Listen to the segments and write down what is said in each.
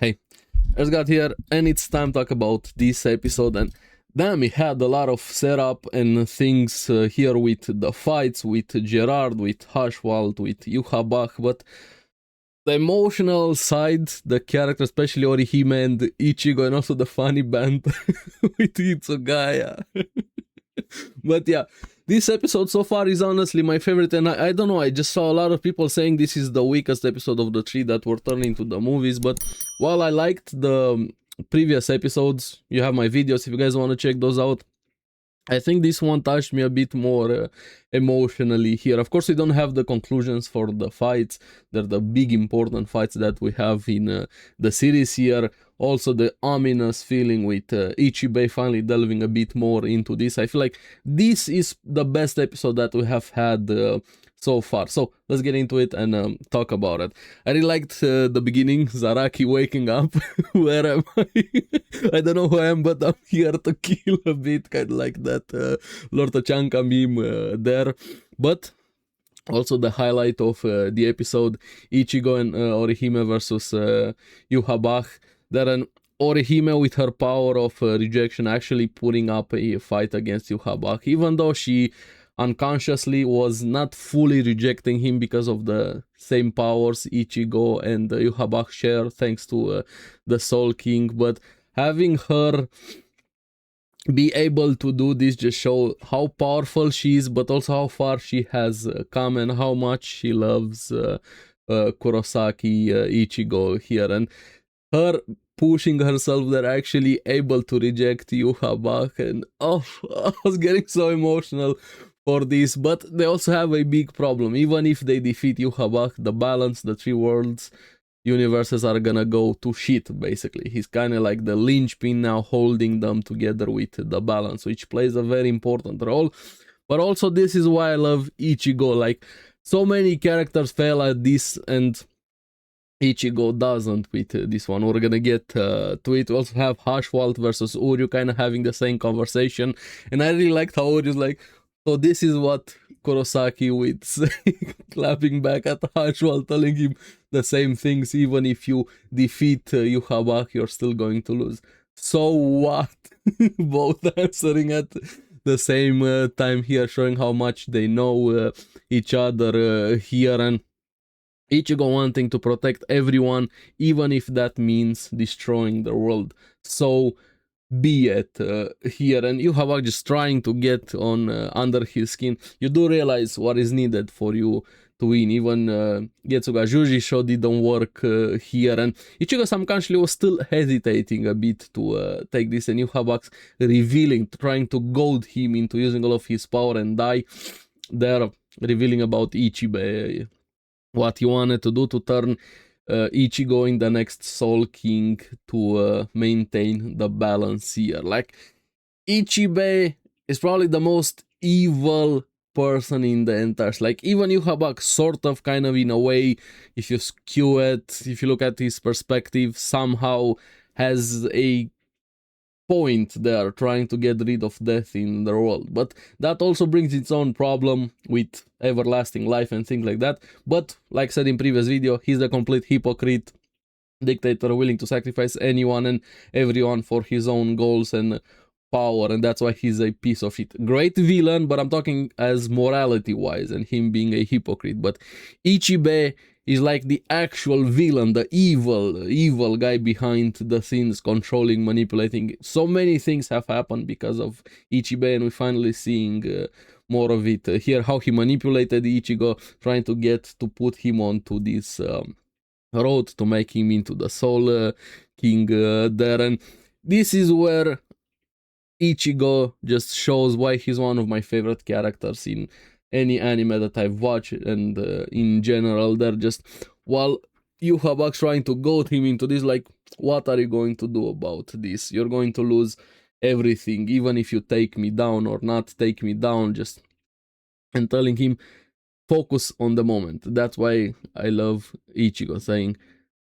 Hey, let's get here, and it's time to talk about this episode. And damn, it had a lot of setup and things here with the fights with Gerard, with Haschwald, with Yuhabach, but the emotional side, the character, especially Orihime and Ichigo, and also the funny band with Itsugaya. But yeah, this episode so far is honestly my favorite, and I don't know, I just saw a lot of people saying this is the weakest episode of the three that were turned into the movies, but while I liked the previous episodes, you have my videos if you guys want to check those out. I think this one touched me a bit more emotionally here. Of course, we don't have the conclusions for the fights. They're the big important fights that we have in the series here. Also, the ominous feeling with Ichibe finally delving a bit more into this. I feel like this is the best episode that we have had so far. So let's get into it and talk about it. I really liked the beginning, Zaraki waking up. Where am I? I don't know who I am, but I'm here to kill a bit, kind of like that Lord Tachanka meme there. But also the highlight of the episode, Ichigo and Orihime versus Yuhabach. Then Orihime, with her power of rejection, actually putting up a fight against Yuhabach, even though she unconsciously was not fully rejecting him because of the same powers Ichigo and Yuhabach share, thanks to the Soul King. But having her be able to do this just show how powerful she is, but also how far she has come and how much she loves Kurosaki Ichigo here. And her pushing herself, they're actually able to reject Yuhabach, and oh, I was getting so emotional for this. But they also have a big problem. Even if they defeat Yuhabach, the balance, the three worlds universes are gonna go to shit, basically. He's kind of like the linchpin now, holding them together with the balance, which plays a very important role. But also, this is why I love Ichigo. Like, so many characters fail at this, and Ichigo doesn't with this one. We're gonna get to it. We also have Haschwald versus Uryu kind of having the same conversation, and I really liked how Uryu's like, so this is what Kurosaki would say, clapping back at Haschwald, telling him the same things. Even if you defeat Yuhabach, you're still going to lose. So what? Both answering at the same time here, showing how much they know each other here, and Ichigo wanting to protect everyone, even if that means destroying the world. So be it here. And Yuhabach just trying to get on under his skin. You do realize what is needed for you to win. Even Getsuga Jujisho didn't work here, and Ichigo subconsciously was still hesitating a bit to take this, and Yuhabach's revealing, trying to goad him into using all of his power and die. They're revealing about Ichibe, what he wanted to do to turn Ichigo in the next Soul King to maintain the balance here. Like, Ichibe is probably the most evil person in the entire, like, even Yuhabach sort of, kind of, in a way, if you skew it, if you look at his perspective, somehow has a point there, trying to get rid of death in the world. But that also brings its own problem with everlasting life and things like that. But like I said in previous video, he's a complete hypocrite, dictator willing to sacrifice anyone and everyone for his own goals and power, and that's why he's a piece of shit. Great villain, but I'm talking as morality wise and him being a hypocrite. But Ichibe is like the actual villain, the evil guy behind the scenes, controlling, manipulating. So many things have happened because of Ichibe, and we're finally seeing more of it here, how he manipulated Ichigo, trying to get to put him onto this road to make him into the Soul King there. And this is where Ichigo just shows why he's one of my favorite characters in any anime that I've watched, and in general. They're just, while Yuhabach's trying to goad him into this, like, what are you going to do about this? You're going to lose everything, even if you take me down or not take me down, just, and telling him, focus on the moment. That's why I love Ichigo, saying,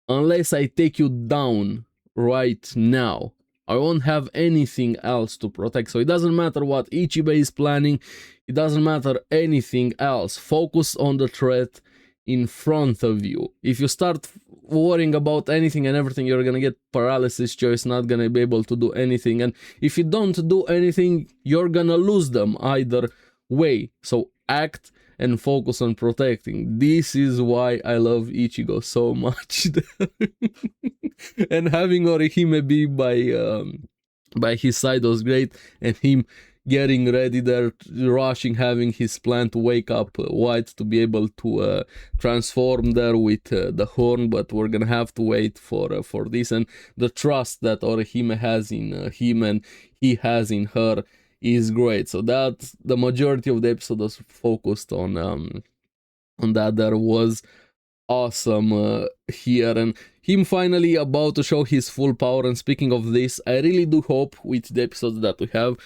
unless I take you down right now, I won't have anything else to protect. So it doesn't matter what Ichibe is planning, it doesn't matter anything else. Focus on the threat in front of you. If you start worrying about anything and everything. You're gonna get paralysis, you're not gonna be able to do anything, and if you don't do anything, you're gonna lose them either way. So act and focus on protecting. This is why I love Ichigo so much. And having Orihime be by his side was great, and him getting ready there, rushing, having his plan to wake up White to be able to transform there with the horn, but we're gonna have to wait for this, and the trust that Orihime has in him and he has in her is great. So that the majority of the episode was focused on that. There was awesome here, and him finally about to show his full power. And speaking of this, I really do hope with the episodes that we have,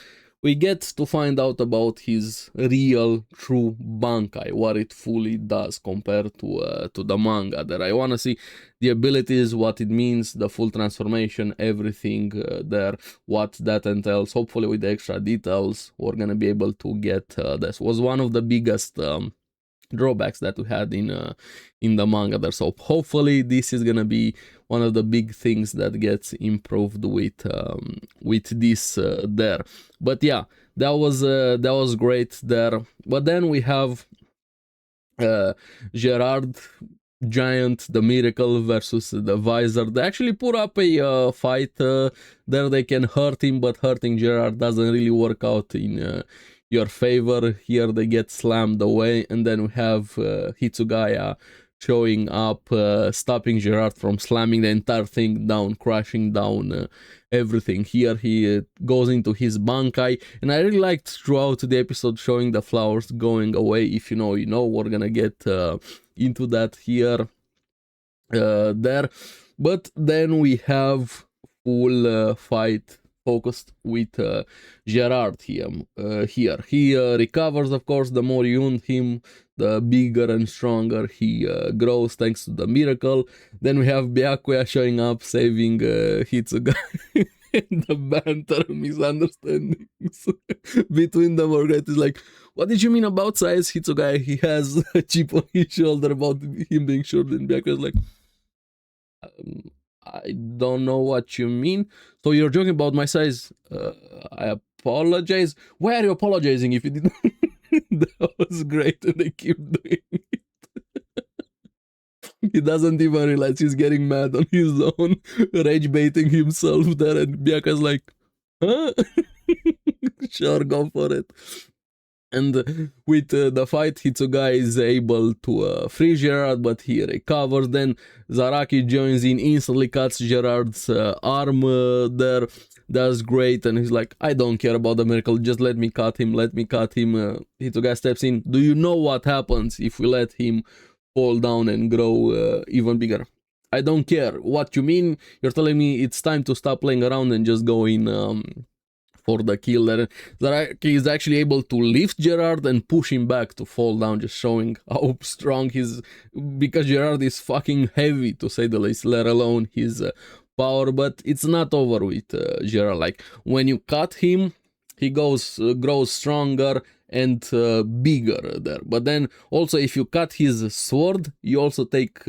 we get to find out about his real true Bankai, what it fully does compared to the manga. There I want to see the abilities, what it means, the full transformation, everything there, what that entails. Hopefully with the extra details we're gonna be able to get this. Was one of the biggest drawbacks that we had in the manga there. So hopefully this is gonna be one of the big things that gets improved with this there. But yeah, that was great there. But then we have Gerard Giant, the Miracle versus the Visor. They actually put up a fight there. They can hurt him, but hurting Gerard doesn't really work out in your favor. Here they get slammed away, and then we have Hitsugaya showing up, stopping Gerard from slamming the entire thing down, crashing down everything. Here he goes into his Bankai, and I really liked throughout the episode showing the flowers going away. If you know, you know. We're gonna get into that here there. But then we have full fight focused with Gerard here. He recovers, of course. The more you wound him, the bigger and stronger he grows thanks to the miracle. Then we have Byakuya showing up, saving Hitsuga. And the banter, misunderstandings between them are great. It's like, what did you mean about size, Hitsuga? He has a chip on his shoulder about him being short, and Byakuya is like, I don't know what you mean. So you're joking about my size? I apologize. Why are you apologizing if you didn't? That was great, and they keep doing it. He doesn't even realize he's getting mad on his own, rage baiting himself there, and Byakuya's like, huh? Sure, go for it. And with the fight, Hitsugai is able to free Gerard, but he recovers. Then Zaraki joins in, instantly cuts Gerard's arm there. That's great, and he's like, I don't care about the miracle, just let me cut him, let me cut him. Hitsugai steps in. Do you know what happens if we let him fall down and grow even bigger? I don't care. What you mean? You're telling me it's time to stop playing around and just go in for the kill there. Zaraki is actually able to lift Gerard and push him back to fall down, just showing how strong he's, because Gerard is fucking heavy to say the least, let alone his power. But it's not over with Gerard. Like, when you cut him, he grows stronger and bigger there. But then also if you cut his sword, you also take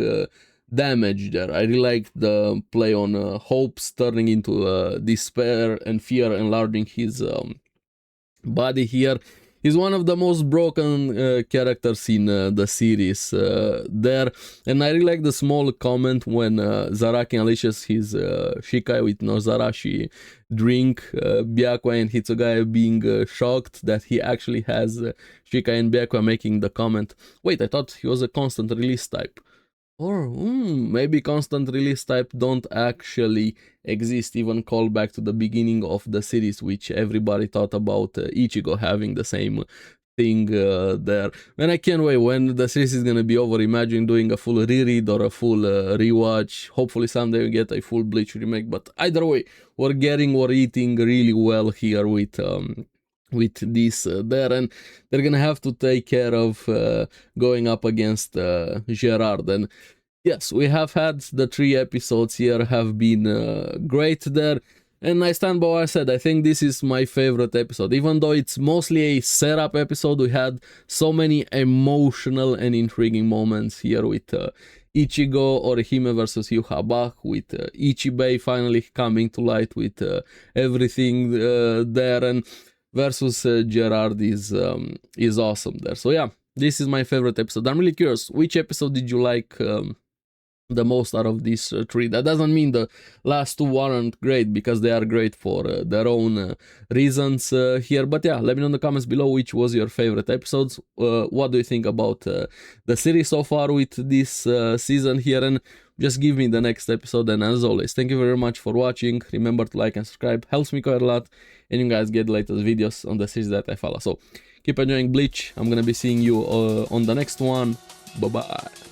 damage there. I really like the play on hopes turning into despair and fear enlarging his body here. He's one of the most broken characters in the series there, and I really like the small comment when Zaraki unleashes his Shikai with Nozarashi drink, Byakuya and Hitsugai being shocked that he actually has Shikai, and Byakuya making the comment, wait, I thought he was a constant release type. Or maybe constant release type don't actually exist, even call back to the beginning of the series, which everybody thought about Ichigo having the same thing there. And I can't wait when the series is gonna be over. Imagine doing a full reread or a full rewatch. Hopefully someday we get a full Bleach remake, but either way, we're eating really well here with this there, and they're gonna have to take care of going up against Gerard. And yes, we have had the 3 episodes here, have been great there, and I stand by what I said. I think this is my favorite episode, even though it's mostly a setup episode. We had so many emotional and intriguing moments here with Ichigo Orihime versus Yuha, with Ichibei finally coming to light with everything there, and versus Gerard is awesome there. So yeah, this is my favorite episode. I'm really curious, which episode did you like the most out of these three? That doesn't mean the last two aren't great, because they are great for their own reasons here. But yeah, let me know in the comments below which was your favorite episodes. What do you think about the series so far with this season here, and just give me the next episode. And as always, thank you very much for watching. Remember to like and subscribe, helps me quite a lot, and you guys get the latest videos on the series that I follow. So keep enjoying Bleach. I'm gonna be seeing you on the next one. Bye bye.